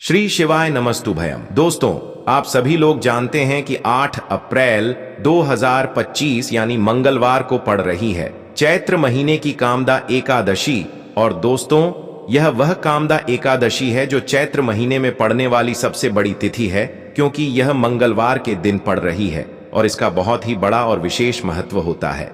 श्री शिवाय नमस्तुभयम। दोस्तों, आप सभी लोग जानते हैं कि 8 अप्रैल 2025 यानी मंगलवार को पड़ रही है चैत्र महीने की कामदा एकादशी। और दोस्तों, यह वह कामदा एकादशी है जो चैत्र महीने में पड़ने वाली सबसे बड़ी तिथि है, क्योंकि यह मंगलवार के दिन पड़ रही है और इसका बहुत ही बड़ा और विशेष महत्व होता है।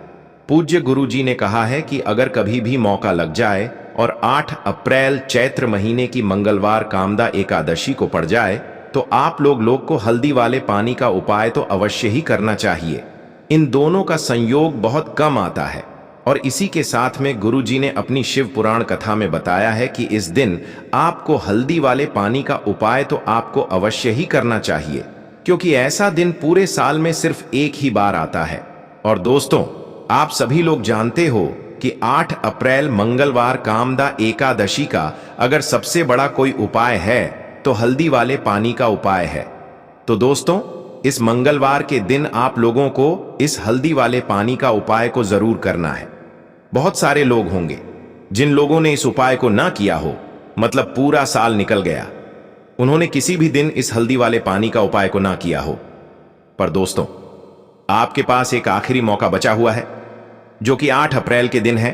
पूज्य गुरु जी ने कहा है कि अगर कभी भी मौका लग जाए और 8 अप्रैल चैत्र महीने की मंगलवार कामदा एकादशी को पड़ जाए तो आप लोग को हल्दी वाले पानी का उपाय तो अवश्य ही करना चाहिए। इन दोनों का संयोग बहुत कम आता है और इसी के साथ में गुरु जी ने अपनी शिव पुराण कथा में बताया है कि इस दिन आपको हल्दी वाले पानी का उपाय तो आपको अवश्य ही करना चाहिए, क्योंकि ऐसा दिन पूरे साल में सिर्फ एक ही बार आता है। और दोस्तों, आप सभी लोग जानते हो कि 8 अप्रैल मंगलवार कामदा एकादशी का अगर सबसे बड़ा कोई उपाय है तो हल्दी वाले पानी का उपाय है। तो दोस्तों, इस मंगलवार के दिन आप लोगों को इस हल्दी वाले पानी का उपाय को जरूर करना है। बहुत सारे लोग होंगे जिन लोगों ने इस उपाय को ना किया हो, मतलब पूरा साल निकल गया, उन्होंने किसी भी दिन इस हल्दी वाले पानी का उपाय को ना किया हो। पर दोस्तों, आपके पास एक आखिरी मौका बचा हुआ है जो कि 8 अप्रैल के दिन है।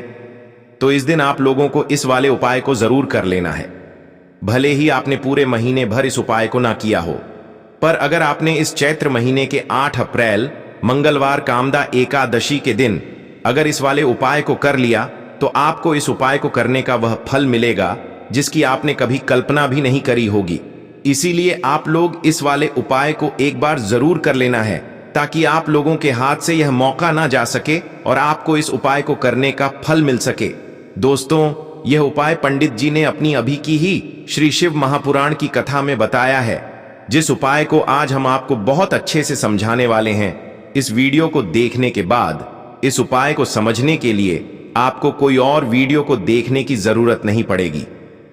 तो इस दिन आप लोगों को इस वाले उपाय को जरूर कर लेना है। भले ही आपने पूरे महीने भर इस उपाय को ना किया हो, पर अगर आपने इस चैत्र महीने के 8 अप्रैल मंगलवार कामदा एकादशी के दिन अगर इस वाले उपाय को कर लिया तो आपको इस उपाय को करने का वह फल मिलेगा जिसकी आपने कभी कल्पना भी नहीं करी होगी। इसीलिए आप लोग इस वाले उपाय को एक बार जरूर कर लेना है, ताकि आप लोगों के हाथ से यह मौका ना जा सके और आपको इस उपाय को करने का फल मिल सके। दोस्तों, यह उपाय पंडित जी ने अपनी अभी की ही श्री शिव महापुराण की कथा में बताया है, जिस उपाय को आज हम आपको बहुत अच्छे से समझाने वाले हैं। इस वीडियो को देखने के बाद इस उपाय को समझने के लिए आपको कोई और वीडियो को देखने की जरूरत नहीं पड़ेगी।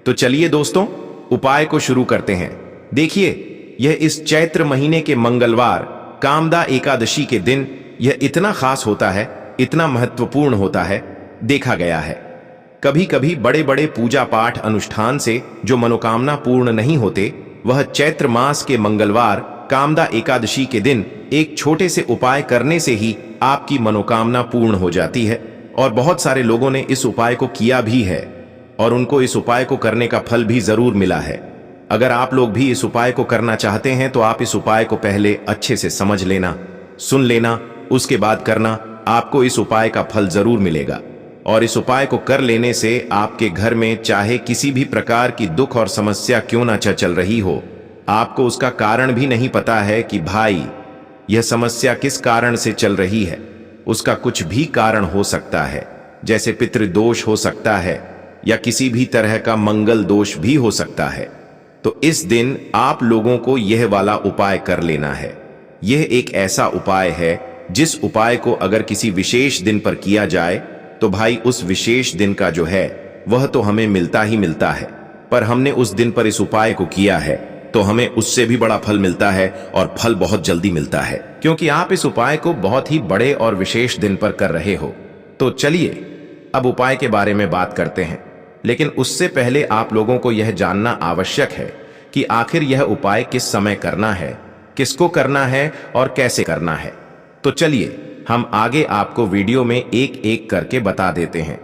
तो चलिए दोस्तों, उपाय को शुरू करते हैं। देखिए, यह इस चैत्र महीने के मंगलवार कामदा एकादशी के दिन यह इतना खास होता है, इतना महत्वपूर्ण होता है। देखा गया है कभी कभी बड़े बड़े पूजा पाठ अनुष्ठान से जो मनोकामना पूर्ण नहीं होते, वह चैत्र मास के मंगलवार कामदा एकादशी के दिन एक छोटे से उपाय करने से ही आपकी मनोकामना पूर्ण हो जाती है। और बहुत सारे लोगों ने इस उपाय को किया भी है और उनको इस उपाय को करने का फल भी जरूर मिला है। अगर आप लोग भी इस उपाय को करना चाहते हैं तो आप इस उपाय को पहले अच्छे से समझ लेना, सुन लेना, उसके बाद करना। आपको इस उपाय का फल जरूर मिलेगा। और इस उपाय को कर लेने से आपके घर में चाहे किसी भी प्रकार की दुख और समस्या क्यों ना चल रही हो, आपको उसका कारण भी नहीं पता है कि भाई यह समस्या किस कारण से चल रही है। उसका कुछ भी कारण हो सकता है, जैसे पितृदोष हो सकता है या किसी भी तरह का मंगल दोष भी हो सकता है। तो इस दिन आप लोगों को यह वाला उपाय कर लेना है। यह एक ऐसा उपाय है जिस उपाय को अगर किसी विशेष दिन पर किया जाए तो भाई उस विशेष दिन का जो है वह तो हमें मिलता ही मिलता है, पर हमने उस दिन पर इस उपाय को किया है तो हमें उससे भी बड़ा फल मिलता है और फल बहुत जल्दी मिलता है, क्योंकि आप इस उपाय को बहुत ही बड़े और विशेष दिन पर कर रहे हो। तो चलिए अब उपाय के बारे में बात करते हैं, लेकिन उससे पहले आप लोगों को यह जानना आवश्यक है कि आखिर यह उपाय किस समय करना है, किसको करना है और कैसे करना है। तो चलिए हम आगे आपको वीडियो में एक एक करके बता देते हैं।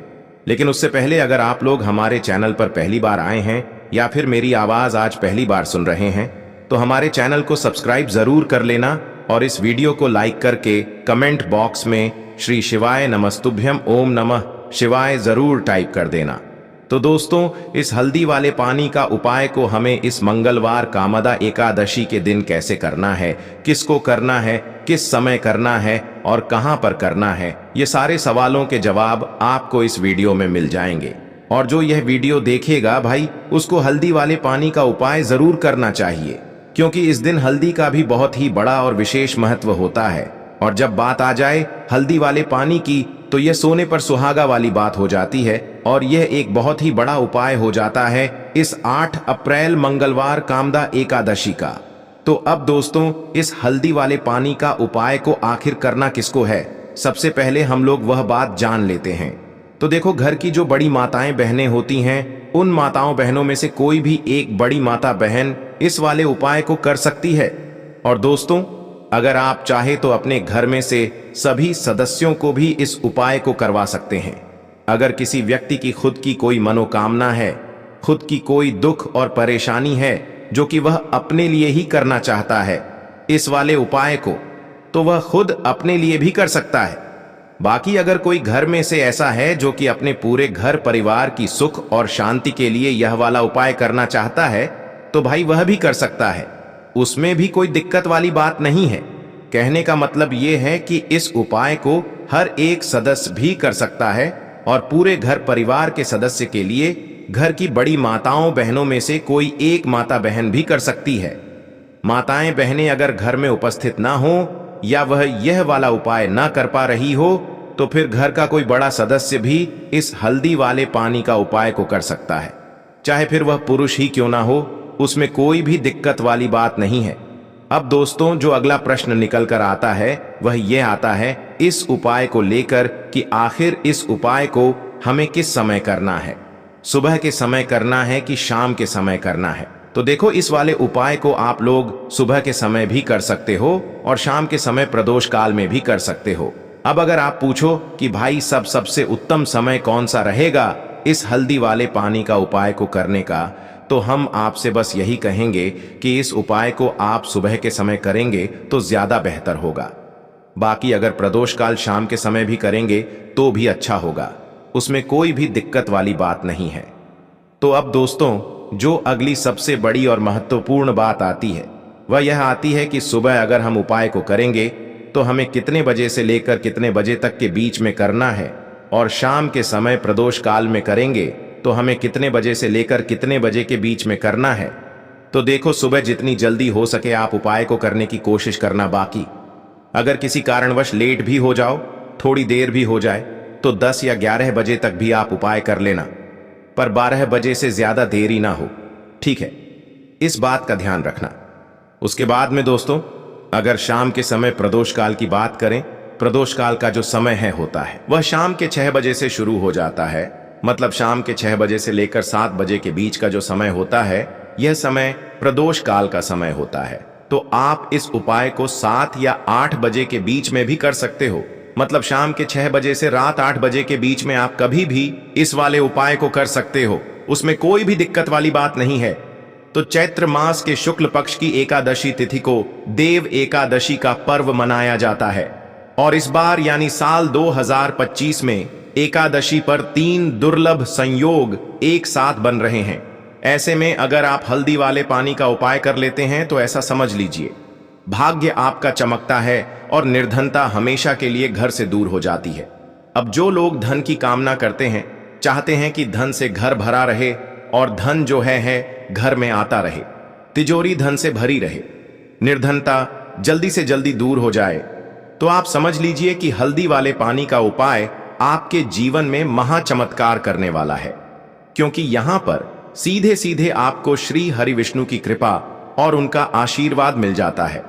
लेकिन उससे पहले अगर आप लोग हमारे चैनल पर पहली बार आए हैं या फिर मेरी आवाज आज पहली बार सुन रहे हैं तो हमारे चैनल को सब्सक्राइब जरूर कर लेना और इस वीडियो को लाइक करके कमेंट बॉक्स में श्री शिवाय नमस्तुभ्यम ओम नमः शिवाय जरूर टाइप कर देना। तो दोस्तों, इस हल्दी वाले पानी का उपाय को हमें इस मंगलवार कामदा एकादशी के दिन कैसे करना है, किसको करना है, किस समय करना है और कहां पर करना है, ये सारे सवालों के जवाब आपको इस वीडियो में मिल जाएंगे। और जो यह वीडियो देखेगा भाई, उसको हल्दी वाले पानी का उपाय जरूर करना चाहिए, क्योंकि इस दिन हल्दी का भी बहुत ही बड़ा और विशेष महत्व होता है। और जब बात आ जाए हल्दी वाले पानी की तो यह सोने पर सुहागा वाली बात हो जाती है और यह एक बहुत ही बड़ा उपाय हो जाता है इस 8 अप्रैल मंगलवार कामदा एकादशी का। तो अब दोस्तों, इस हल्दी वाले पानी का उपाय को आखिर करना किसको है, सबसे पहले हम लोग वह बात जान लेते हैं। तो देखो, घर की जो बड़ी माताएं बहनें होती हैं, उन माताओं बहनों में से कोई भी एक बड़ी माता बहन इस वाले उपाय को कर सकती है। और दोस्तों, अगर आप चाहे तो अपने घर में से सभी सदस्यों को भी इस उपाय को करवा सकते हैं। अगर किसी व्यक्ति की खुद की कोई मनोकामना है, खुद की कोई दुख और परेशानी है जो कि वह अपने लिए ही करना चाहता है इस वाले उपाय को, तो वह खुद अपने लिए भी कर सकता है। बाकी अगर कोई घर में से ऐसा है जो कि अपने पूरे घर परिवार की सुख और शांति के लिए यह वाला उपाय करना चाहता है, तो भाई वह भी कर सकता है। उसमें भी कोई दिक्कत वाली बात नहीं है। कहने का मतलब यह है कि इस उपाय को हर एक सदस्य भी कर सकता है और पूरे घर परिवार के सदस्य के लिए घर की बड़ी माताओं बहनों में से कोई एक माता बहन भी कर सकती है। माताएं बहनें अगर घर में उपस्थित ना हो या वह यह वाला उपाय ना कर पा रही हो, तो फिर घर का कोई बड़ा सदस्य भी इस हल्दी वाले पानी का उपाय को कर सकता है। चाहे फिर वह पुरुष ही क्यों ना हो, उसमें कोई भी दिक्कत वाली बात नहीं है। अब दोस्तों, जो अगला प्रश्न निकल कर आता है वह यह आता है इस उपाय को लेकर कि आखिर इस उपाय को हमें किस समय करना है, सुबह के समय करना है कि शाम के समय करना है। तो देखो, इस वाले उपाय को आप लोग सुबह के समय भी कर सकते हो और शाम के समय प्रदोष काल में भी कर सकते हो। अब अगर आप पूछो कि भाई सबसे उत्तम समय कौन सा रहेगा इस हल्दी वाले पानी का उपाय को करने का, तो हम आपसे बस यही कहेंगे कि इस उपाय को आप सुबह के समय करेंगे तो ज्यादा बेहतर होगा। बाकी अगर प्रदोष काल शाम के समय भी करेंगे तो भी अच्छा होगा, उसमें कोई भी दिक्कत वाली बात नहीं है। तो अब दोस्तों, जो अगली सबसे बड़ी और महत्वपूर्ण बात आती है वह यह आती है कि सुबह अगर हम उपाय को करेंगे तो हमें कितने बजे से लेकर कितने बजे तक के बीच में करना है, और शाम के समय प्रदोष काल में करेंगे तो हमें कितने बजे से लेकर कितने बजे के बीच में करना है। तो देखो, सुबह जितनी जल्दी हो सके आप उपाय को करने की कोशिश करना। बाकी अगर किसी कारणवश लेट भी हो जाओ, थोड़ी देर भी हो जाए, तो 10 या 11 बजे तक भी आप उपाय कर लेना, पर 12 बजे से ज्यादा देरी ना हो, ठीक है? इस बात का ध्यान रखना। उसके बाद में दोस्तों, अगर शाम के समय प्रदोष काल की बात करें, प्रदोष काल का जो समय होता है वह शाम के 6 बजे से शुरू हो जाता है। मतलब शाम के 6 बजे से लेकर 7 बजे के बीच का जो समय होता है, यह समय प्रदोष काल का समय होता है। तो आप इस उपाय को 7 या 8 बजे के बीच में भी कर सकते हो। मतलब शाम के 6 बजे से रात 8 बजे के बीच में आप कभी भी इस वाले उपाय को कर सकते हो, उसमें कोई भी दिक्कत वाली बात नहीं है। तो चैत्र मास के शुक्ल पक्ष की एकादशी तिथि को देव एकादशी का पर्व मनाया जाता है, और इस बार यानी साल 2025 में एकादशी पर 3 दुर्लभ संयोग एक साथ बन रहे हैं। ऐसे में अगर आप हल्दी वाले पानी का उपाय कर लेते हैं तो ऐसा समझ लीजिए, भाग्य आपका चमकता है और निर्धनता हमेशा के लिए घर से दूर हो जाती है। अब जो लोग धन की कामना करते हैं, चाहते हैं कि धन से घर भरा रहे और धन जो है घर में आता रहे, तिजोरी धन से भरी रहे, निर्धनता जल्दी से जल्दी दूर हो जाए, तो आप समझ लीजिए कि हल्दी वाले पानी का उपाय आपके जीवन में महा चमत्कार करने वाला है। क्योंकि यहां पर सीधे सीधे आपको श्री हरि विष्णु की कृपा और उनका आशीर्वाद मिल जाता है।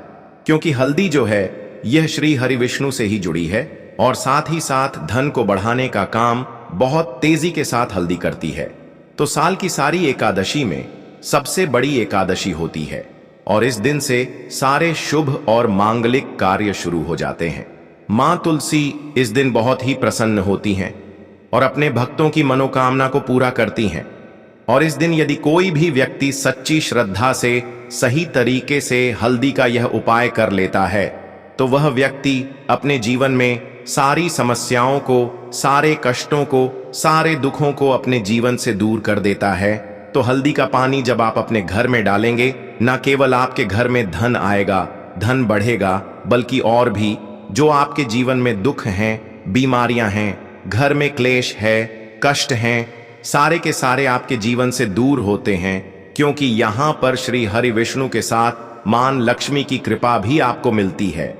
क्योंकि हल्दी जो है यह श्री हरि विष्णु से ही जुड़ी है, और साथ ही साथ धन को बढ़ाने का काम बहुत तेजी के साथ हल्दी करती है। तो साल की सारी एकादशी में सबसे बड़ी एकादशी होती है, और इस दिन से सारे शुभ और मांगलिक कार्य शुरू हो जाते हैं। मां तुलसी इस दिन बहुत ही प्रसन्न होती हैं और अपने भक्तों की मनोकामना को पूरा करती हैं। और इस दिन यदि कोई भी व्यक्ति सच्ची श्रद्धा से सही तरीके से हल्दी का यह उपाय कर लेता है, तो वह व्यक्ति अपने जीवन में सारी समस्याओं को, सारे कष्टों को, सारे दुखों को अपने जीवन से दूर कर देता है। तो हल्दी का पानी जब आप अपने घर में डालेंगे, न केवल आपके घर में धन आएगा, धन बढ़ेगा, बल्कि और भी जो आपके जीवन में दुख हैं, बीमारियां हैं, घर में क्लेश है, कष्ट हैं, सारे के सारे आपके जीवन से दूर होते हैं। क्योंकि यहां पर श्री हरि विष्णु के साथ मां लक्ष्मी की कृपा भी आपको मिलती है।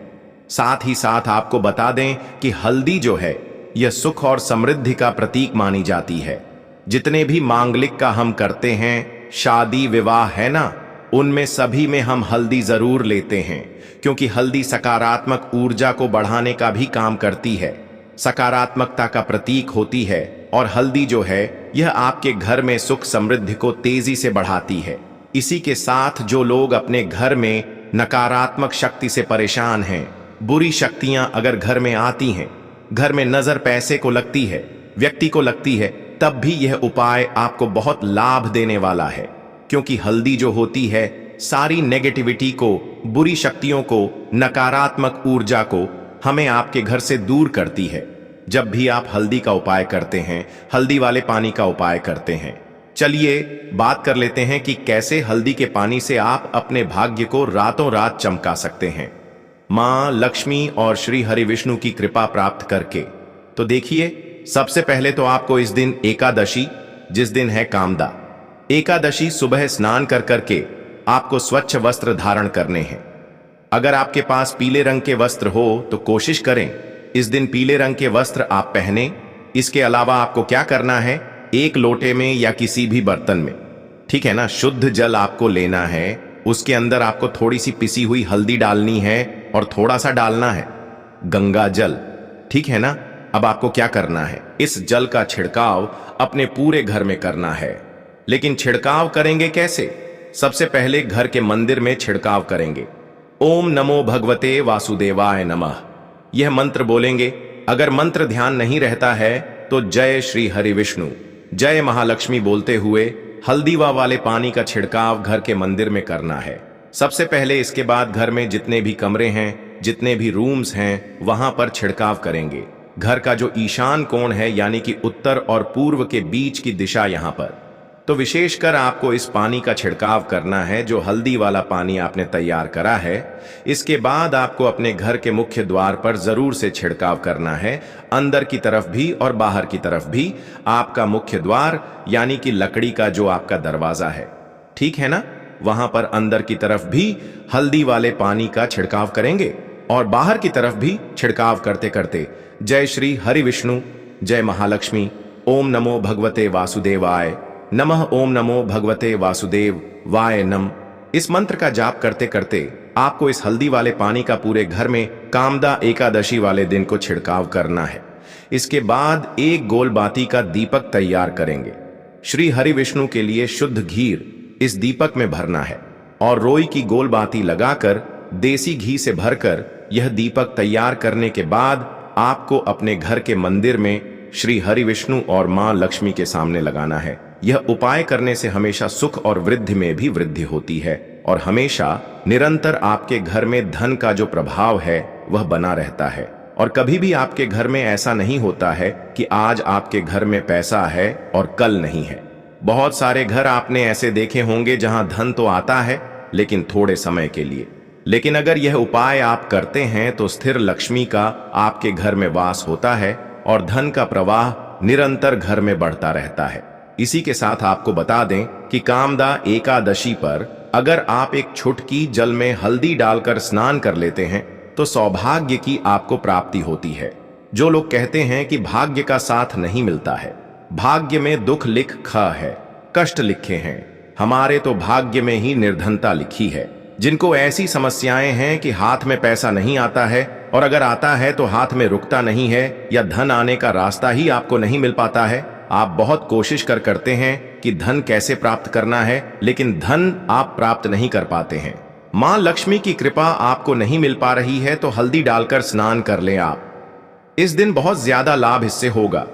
साथ ही साथ आपको बता दें कि हल्दी जो है यह सुख और समृद्धि का प्रतीक मानी जाती है। जितने भी मांगलिक का हम करते हैं, शादी विवाह है ना, उनमें सभी में हम हल्दी जरूर लेते हैं। क्योंकि हल्दी सकारात्मक ऊर्जा को बढ़ाने का भी काम करती है, सकारात्मकता का प्रतीक होती है, और हल्दी जो है यह आपके घर में सुख समृद्धि को तेजी से बढ़ाती है। इसी के साथ जो लोग अपने घर में नकारात्मक शक्ति से परेशान हैं, बुरी शक्तियां अगर घर में आती हैं, घर में नजर पैसे को लगती है, व्यक्ति को लगती है, तब भी यह उपाय आपको बहुत लाभ देने वाला है। क्योंकि हल्दी जो होती है सारी नेगेटिविटी को, बुरी शक्तियों को, नकारात्मक ऊर्जा को हमें आपके घर से दूर करती है। जब भी आप हल्दी का उपाय करते हैं, हल्दी वाले पानी का उपाय करते हैं, चलिए बात कर लेते हैं कि कैसे हल्दी के पानी से आप अपने भाग्य को रातों रात चमका सकते हैं, मां लक्ष्मी और श्री हरि विष्णु की कृपा प्राप्त करके। तो देखिए, सबसे पहले तो आपको इस दिन एकादशी, जिस दिन है कामदा एकादशी, सुबह स्नान कर करके आपको स्वच्छ वस्त्र धारण करने हैं। अगर आपके पास पीले रंग के वस्त्र हो तो कोशिश करें इस दिन पीले रंग के वस्त्र आप पहने। इसके अलावा आपको क्या करना है, एक लोटे में या किसी भी बर्तन में, ठीक है ना, शुद्ध जल आपको लेना है। उसके अंदर आपको थोड़ी सी पिसी हुई हल्दी डालनी है और थोड़ा सा डालना है गंगा जल, ठीक है ना। अब आपको क्या करना है, इस जल का छिड़काव अपने पूरे घर में करना है। लेकिन छिड़काव करेंगे कैसे? सबसे पहले घर के मंदिर में छिड़काव करेंगे। ओम नमो भगवते वासुदेवाय नमः, यह मंत्र बोलेंगे। अगर मंत्र ध्यान नहीं रहता है तो जय श्री हरि विष्णु, जय महालक्ष्मी बोलते हुए हल्दीवा वाले पानी का छिड़काव घर के मंदिर में करना है सबसे पहले। इसके बाद घर में जितने भी कमरे हैं, जितने भी रूम्स हैं, वहां पर छिड़काव करेंगे। घर का जो ईशान कोण है, यानी कि उत्तर और पूर्व के बीच की दिशा, यहां पर तो विशेषकर आपको इस पानी का छिड़काव करना है, जो हल्दी वाला पानी आपने तैयार करा है। इसके बाद आपको अपने घर के मुख्य द्वार पर जरूर से छिड़काव करना है, अंदर की तरफ भी और बाहर की तरफ भी। आपका मुख्य द्वार यानी कि लकड़ी का जो आपका दरवाजा है, ठीक है ना, वहां पर अंदर की तरफ भी हल्दी वाले पानी का छिड़काव करेंगे और बाहर की तरफ भी छिड़काव करते करते जय श्री हरि विष्णु, जय महालक्ष्मी, ओम नमो भगवते वासुदेवाय नमः, ओम नमो भगवते वासुदेव वाय नम, इस मंत्र का जाप करते करते आपको इस हल्दी वाले पानी का पूरे घर में कामदा एकादशी वाले दिन को छिड़काव करना है। इसके बाद एक गोल बाती का दीपक तैयार करेंगे। श्री हरि विष्णु के लिए शुद्ध घी इस दीपक में भरना है और रोई की गोल बाती लगाकर देसी घी से भरकर यह दीपक तैयार करने के बाद आपको अपने घर के मंदिर में श्री हरि विष्णु और मां लक्ष्मी के सामने लगाना है। यह उपाय करने से हमेशा सुख और वृद्धि में भी वृद्धि होती है और हमेशा निरंतर आपके घर में धन का जो प्रभाव है वह बना रहता है। और कभी भी आपके घर में ऐसा नहीं होता है कि आज आपके घर में पैसा है और कल नहीं है। बहुत सारे घर आपने ऐसे देखे होंगे जहां धन तो आता है लेकिन थोड़े समय के लिए। लेकिन अगर यह उपाय आप करते हैं तो स्थिर लक्ष्मी का आपके घर में वास होता है और धन का प्रवाह निरंतर घर में बढ़ता रहता है। इसी के साथ आपको बता दें कि कामदा एकादशी पर अगर आप एक छुटकी जल में हल्दी डालकर स्नान कर लेते हैं तो सौभाग्य की आपको प्राप्ति होती है। जो लोग कहते हैं कि भाग्य का साथ नहीं मिलता है, भाग्य में दुख लिख ख है, कष्ट लिखे हैं, हमारे तो भाग्य में ही निर्धनता लिखी है। जिनको ऐसी समस्याएं हैं कि हाथ में पैसा नहीं आता है और अगर आता है तो हाथ में रुकता नहीं है या धन आने का रास्ता ही आपको नहीं मिल पाता है। आप बहुत कोशिश करते हैं कि धन कैसे प्राप्त करना है, लेकिन धन आप प्राप्त नहीं कर पाते हैं। मां लक्ष्मी की कृपा आपको नहीं मिल पा रही है तो हल्दी डालकर स्नान कर लें आप। इस दिन बहुत ज्यादा लाभ इससे होगा,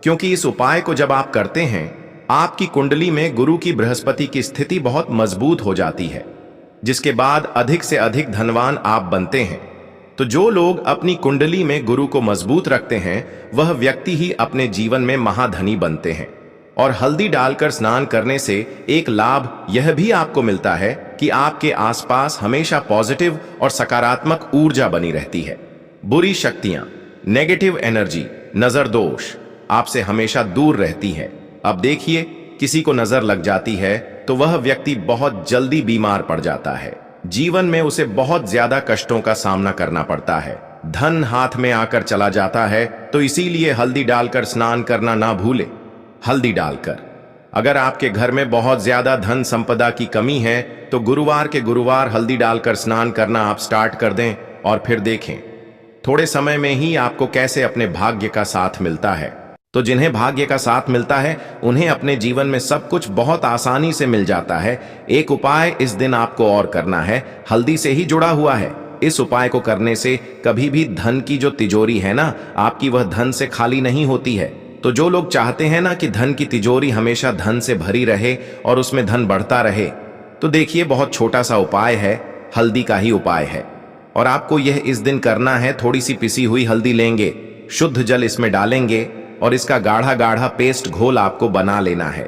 क्योंकि इस उपाय को जब आप करते हैं आपकी कुंडली में गुरु की बृहस्पति की स्थिति बहुत मजबूत हो जाती है, जिसके बाद अधिक से अधिक धनवान आप बनते हैं। तो जो लोग अपनी कुंडली में गुरु को मजबूत रखते हैं वह व्यक्ति ही अपने जीवन में महाधनी बनते हैं। और हल्दी डालकर स्नान करने से एक लाभ यह भी आपको मिलता है कि आपके आसपास हमेशा पॉजिटिव और सकारात्मक ऊर्जा बनी रहती है। बुरी शक्तियां, नेगेटिव एनर्जी, नजर दोष आपसे हमेशा दूर रहती है। अब देखिए, किसी को नजर लग जाती है तो वह व्यक्ति बहुत जल्दी बीमार पड़ जाता है, जीवन में उसे बहुत ज्यादा कष्टों का सामना करना पड़ता है, धन हाथ में आकर चला जाता है। तो इसीलिए हल्दी डालकर स्नान करना ना भूले। हल्दी डालकर अगर आपके घर में बहुत ज्यादा धन संपदा की कमी है तो गुरुवार के गुरुवार हल्दी डालकर स्नान करना आप स्टार्ट कर दें और फिर देखें थोड़े समय में ही आपको कैसे अपने भाग्य का साथ मिलता है। तो जिन्हें भाग्य का साथ मिलता है उन्हें अपने जीवन में सब कुछ बहुत आसानी से मिल जाता है। एक उपाय इस दिन आपको और करना है, हल्दी से ही जुड़ा हुआ है। इस उपाय को करने से कभी भी धन की जो तिजोरी है ना आपकी, वह धन से खाली नहीं होती है। तो जो लोग चाहते हैं ना कि धन की तिजोरी हमेशा धन से भरी रहे और उसमें धन बढ़ता रहे, तो देखिए बहुत छोटा सा उपाय है, हल्दी का ही उपाय है। और आपको यह इस दिन करना है। थोड़ी सी पिसी हुई हल्दी लेंगे, शुद्ध जल इसमें डालेंगे और इसका गाढ़ा गाढ़ा पेस्ट घोल आपको बना लेना है।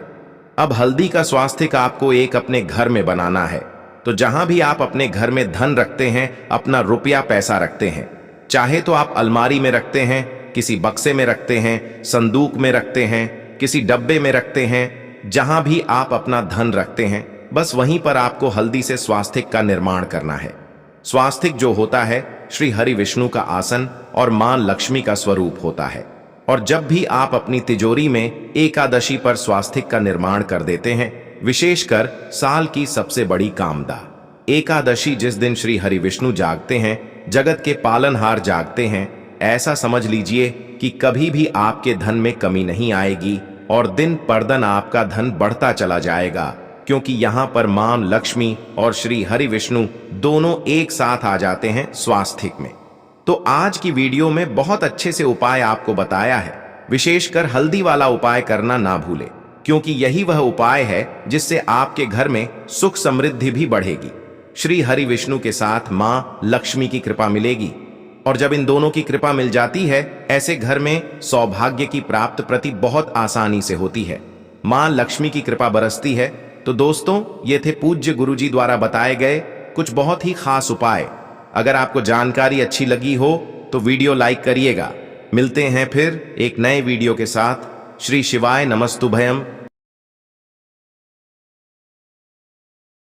अब हल्दी का स्वास्तिक आपको एक अपने घर में बनाना है। तो जहां भी आप अपने घर में धन रखते हैं, अपना रुपया पैसा रखते हैं, चाहे तो आप अलमारी में रखते हैं, किसी बक्से में रखते हैं, संदूक में रखते हैं, किसी डब्बे में रखते हैं, जहां भी आप अपना धन रखते हैं, बस वहीं पर आपको हल्दी से स्वास्तिक का निर्माण करना है। स्वास्तिक जो होता है श्री हरि विष्णु का आसन और मां लक्ष्मी का स्वरूप होता है। और जब भी आप अपनी तिजोरी में एकादशी पर स्वास्तिक का निर्माण कर देते हैं, विशेषकर साल की सबसे बड़ी कामदा एकादशी, जिस दिन श्री हरि विष्णु जागते हैं, जगत के पालनहार जागते हैं, ऐसा समझ लीजिए कि कभी भी आपके धन में कमी नहीं आएगी और दिन पर दिन आपका धन बढ़ता चला जाएगा, क्योंकि यहां पर मां लक्ष्मी और श्री हरि विष्णु दोनों एक साथ आ जाते हैं स्वास्तिक में। तो आज की वीडियो में बहुत अच्छे से उपाय आपको बताया है। विशेषकर हल्दी वाला उपाय करना ना भूले, क्योंकि यही वह उपाय है जिससे आपके घर में सुख समृद्धि भी बढ़ेगी, श्री हरि विष्णु के साथ मां लक्ष्मी की कृपा मिलेगी। और जब इन दोनों की कृपा मिल जाती है, ऐसे घर में सौभाग्य की प्राप्त प्रति बहुत आसानी से होती है, मां लक्ष्मी की कृपा बरसती है। तो दोस्तों, ये थे पूज्य गुरुजी द्वारा बताए गए कुछ बहुत ही खास उपाय। अगर आपको जानकारी अच्छी लगी हो तो वीडियो लाइक करिएगा। मिलते हैं फिर एक नए वीडियो के साथ। श्री शिवाय नमस्तुभयम।